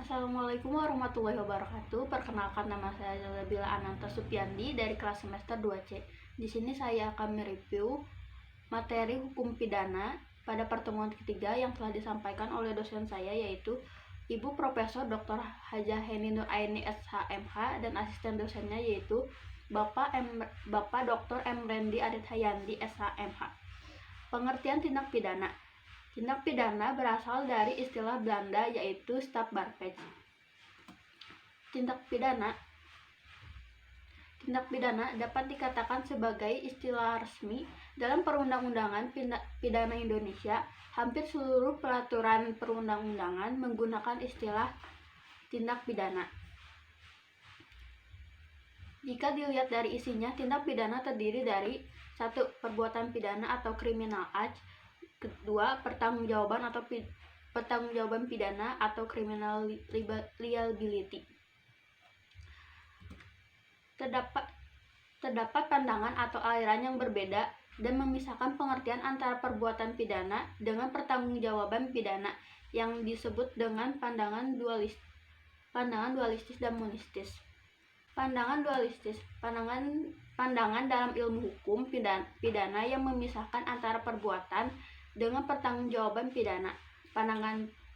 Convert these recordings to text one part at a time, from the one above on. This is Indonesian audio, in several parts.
Assalamualaikum warahmatullahi wabarakatuh. Perkenalkan, nama saya Zalabila Ananta Supyandi dari kelas semester 2C. Di sini saya akan mereview materi hukum pidana pada pertemuan ketiga yang telah disampaikan oleh dosen saya, yaitu Ibu Profesor Dr. Hajah Heni Nuraini SHMH, dan asisten dosennya yaitu Bapak Dr. M. Rendi Adit Hayandi SHMH. Pengertian tindak pidana. Tindak pidana berasal dari istilah Belanda yaitu strafbarvet. Tindak pidana dapat dikatakan sebagai istilah resmi dalam perundang-undangan pidana Indonesia. Hampir seluruh peraturan perundang-undangan menggunakan istilah tindak pidana. Jika dilihat dari isinya, tindak pidana terdiri dari 1. Perbuatan pidana atau criminal act. 2. Pertanggungjawaban pidana atau criminal liability. Terdapat pandangan atau aliran yang berbeda dan memisahkan pengertian antara perbuatan pidana dengan pertanggungjawaban pidana yang disebut dengan pandangan dualistis dan monistis. Pandangan dualistis, pandangan dalam ilmu hukum pidana yang memisahkan antara perbuatan dengan pertanggungjawaban pidana.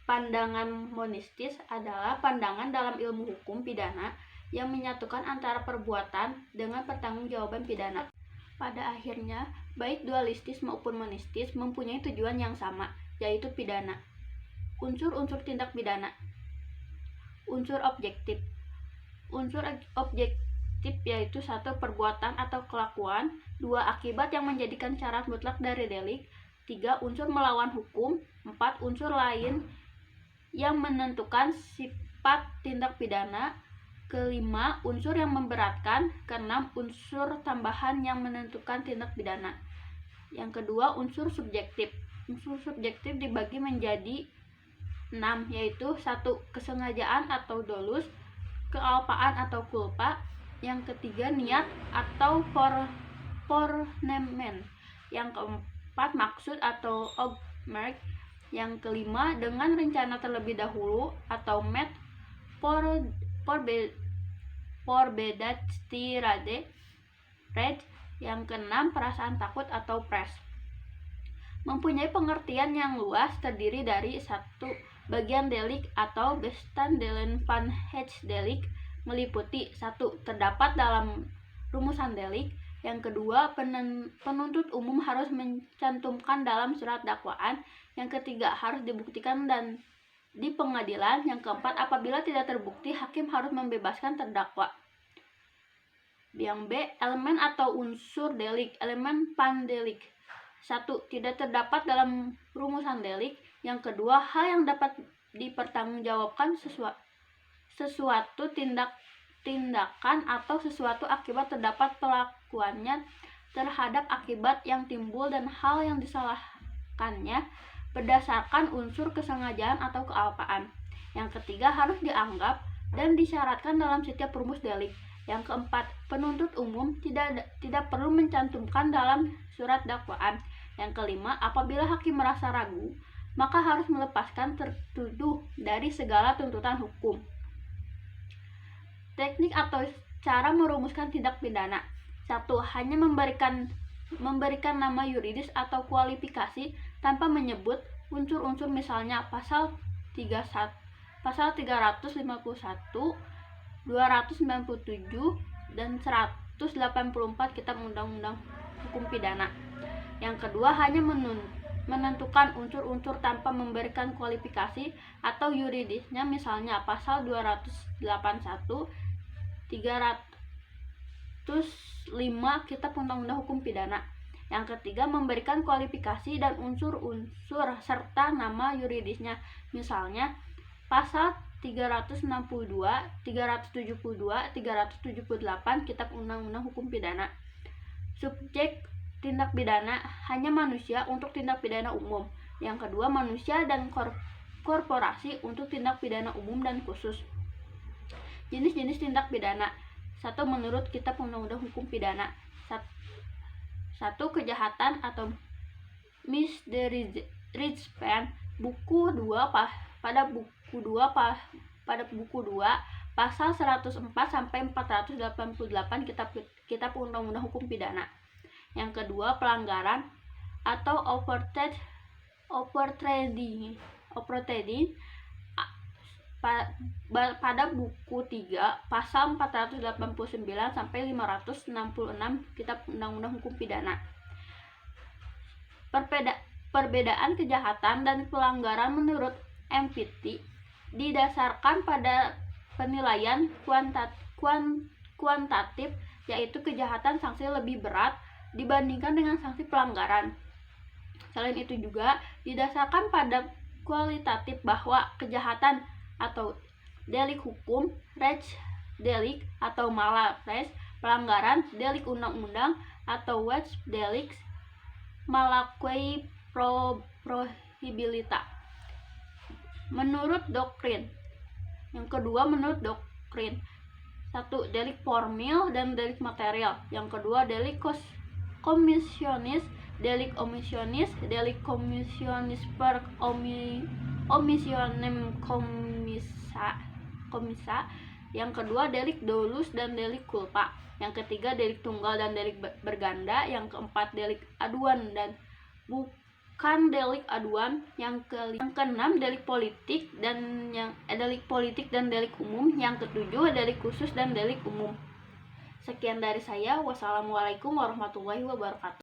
Pandangan monistis adalah pandangan dalam ilmu hukum pidana yang menyatukan antara perbuatan dengan pertanggungjawaban pidana. Pada akhirnya, baik dualistis maupun monistis mempunyai tujuan yang sama, yaitu pidana. Unsur-unsur tindak pidana. Unsur objektif. Unsur objektif yaitu 1. Perbuatan atau kelakuan. 2. Akibat yang menjadikan syarat mutlak dari delik. 3. Unsur melawan hukum. 4. Unsur lain yang menentukan sifat tindak pidana. 5. Unsur yang memberatkan. 6. Unsur tambahan yang menentukan tindak pidana. Yang kedua, unsur subjektif. Unsur subjektif dibagi menjadi 6, yaitu 1. Kesengajaan atau dolus, kealpaan atau culpa. Yang ketiga, niat atau forenemen. Yang keempat, maksud atau object. Yang kelima, dengan rencana terlebih dahulu atau met forbedadstirade. Yang keenam, perasaan takut atau pres. Mempunyai pengertian yang luas, terdiri dari 1. Bagian delik atau bestandelen van het delik, meliputi 1. Terdapat dalam rumusan delik. Yang kedua, penuntut umum harus mencantumkan dalam surat dakwaan. Yang ketiga, harus dibuktikan dan di pengadilan. Yang keempat, apabila tidak terbukti, hakim harus membebaskan terdakwa. Yang B, elemen atau unsur delik. Elemen pandelik. 1. Tidak terdapat dalam rumusan delik. Yang kedua, hal yang dapat dipertanggungjawabkan sesuatu tindakan atau sesuatu akibat terdapat pelakuannya terhadap akibat yang timbul dan hal yang disalahkannya berdasarkan unsur kesengajaan atau kealpaan. Yang ketiga, harus dianggap dan disyaratkan dalam setiap rumus delik. Yang keempat, penuntut umum tidak perlu mencantumkan dalam surat dakwaan. Yang kelima, apabila hakim merasa ragu, maka harus melepaskan tertuduh dari segala tuntutan hukum. Teknik atau cara merumuskan tindak pidana. 1. Hanya memberikan nama yuridis atau kualifikasi tanpa menyebut unsur-unsur, misalnya pasal 351, 297, dan 184 Kitab Undang-Undang Hukum Pidana. Yang kedua, hanya menentukan unsur-unsur tanpa memberikan kualifikasi atau yuridisnya, misalnya pasal 281, 305 Kitab Undang-Undang Hukum Pidana. Yang ketiga, memberikan kualifikasi dan unsur-unsur serta nama yuridisnya, misalnya pasal 362, 372, 378 Kitab Undang-Undang Hukum Pidana. Subjek tindak pidana hanya manusia untuk tindak pidana umum. Yang kedua, manusia dan korporasi untuk tindak pidana umum dan khusus. Jenis-jenis tindak pidana. 1. Menurut Kitab Undang-Undang Hukum Pidana. 1. Kejahatan atau misdemeanor. Buku 2 pada buku 2 pada buku 2 pasal 104 sampai 488 Kitab Undang-Undang Hukum Pidana. Yang kedua, pelanggaran atau overtrading pada buku 3 pasal 489 sampai 566 Kitab Undang-Undang Hukum Pidana. Perbedaan kejahatan dan pelanggaran menurut MPT didasarkan pada penilaian kuantitatif, yaitu kejahatan sanksi lebih berat dibandingkan dengan sanksi pelanggaran. Selain itu juga didasarkan pada kualitatif, bahwa kejahatan atau delik hukum, res delik atau mala res, pelanggaran delik undang-undang atau wes delik, malaquei prohibilita. Menurut doktrin. Yang kedua, menurut doktrin. 1. Delik formil dan delik material. Yang kedua, delik komisionis, delik omissionis, delik komisionis per omissionem komissa. Yang kedua, delik dolus dan delik culpa. Yang ketiga, delik tunggal dan delik berganda. Yang keempat, delik aduan dan bukan delik aduan. Yang keenam, delik politik dan delik umum. Yang ketujuh, delik khusus dan delik umum. Sekian dari saya. Wassalamualaikum warahmatullahi wabarakatuh.